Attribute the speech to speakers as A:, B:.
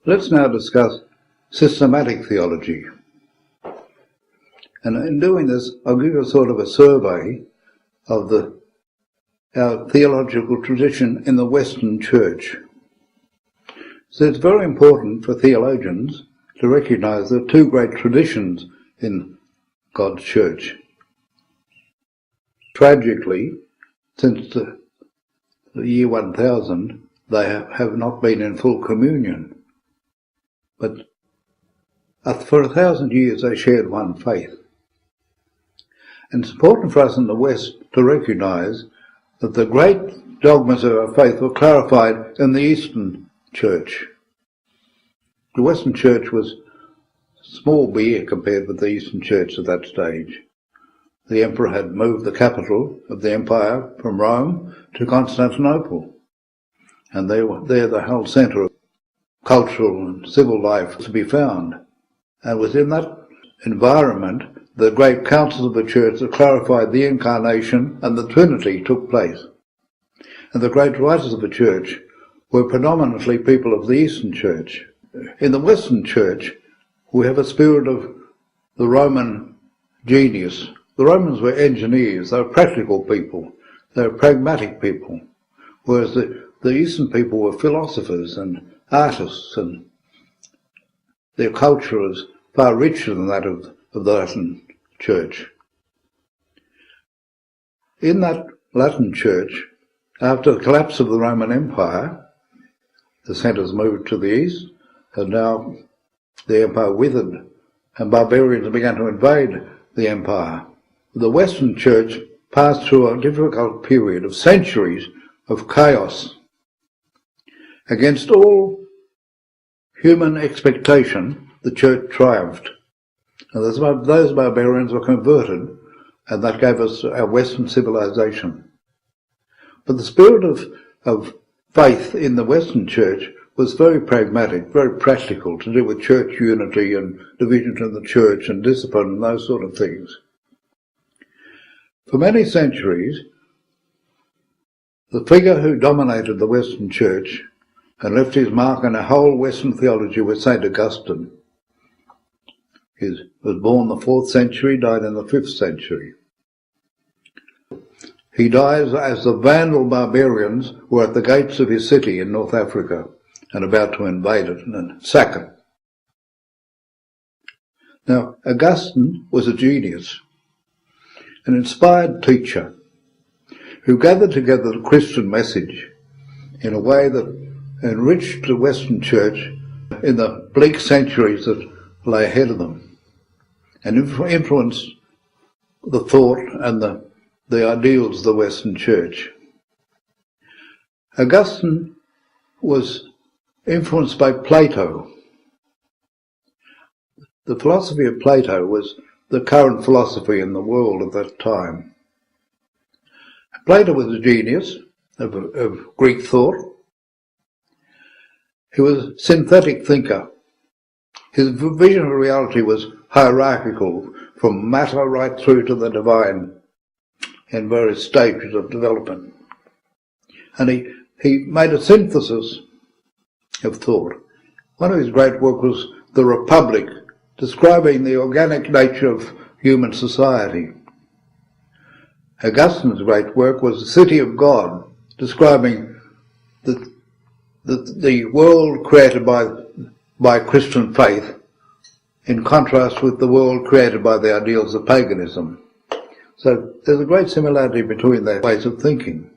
A: Let's now discuss systematic theology. And in doing this, I'll give you a sort of a survey of our theological tradition in the Western Church. So it's very important for theologians to recognize there are two great traditions in God's Church. Tragically, since the year 1000, they have not been in full communion. But for 1,000 years they shared one faith. And it's important for us in the West to recognize that the great dogmas of our faith were clarified in the Eastern Church. The Western Church was small beer compared with the Eastern Church at that stage. The emperor had moved the capital of the empire from Rome to Constantinople, and there the whole centre of cultural and civil life was to be found. And within that environment, the great councils of the church that clarified the incarnation and the Trinity took place. And the great writers of the church were predominantly people of the Eastern Church. In the Western Church, we have a spirit of the Roman genius. The Romans were engineers, they were practical people, they were pragmatic people, whereas the Eastern people were philosophers and artists, and their culture was far richer than that of the Latin Church. In that Latin Church, after the collapse of the Roman Empire, the centres moved to the east, and now the empire withered, and barbarians began to invade the empire. The Western Church passed through a difficult period of centuries of chaos. Against all human expectation, the Church triumphed. And those barbarians were converted, and that gave us our Western civilization. But the spirit of faith in the Western Church was very pragmatic, very practical, to do with church unity and division in the church and discipline and those sort of things. For many centuries, the figure who dominated the Western Church and left his mark on a whole Western theology was St. Augustine. He was born in the 4th century, died in the 5th century. He dies as the Vandal barbarians were at the gates of his city in North Africa and about to invade it and sack it. Now, Augustine was a genius, an inspired teacher who gathered together the Christian message in a way that enriched the Western Church in the bleak centuries that lay ahead of them, and influenced the thought and the ideals of the Western Church. Augustine was influenced by Plato. The philosophy of Plato was the current philosophy in the world at that time. Plato was a genius of Greek thought. He was a synthetic thinker. His vision of reality was hierarchical, from matter right through to the divine in various stages of development. And he made a synthesis of thought. One of his great works was The Republic, describing the organic nature of human society. Augustine's great work was The City of God, describing the world created by Christian faith in contrast with the world created by the ideals of paganism. So there's a great similarity between their ways of thinking.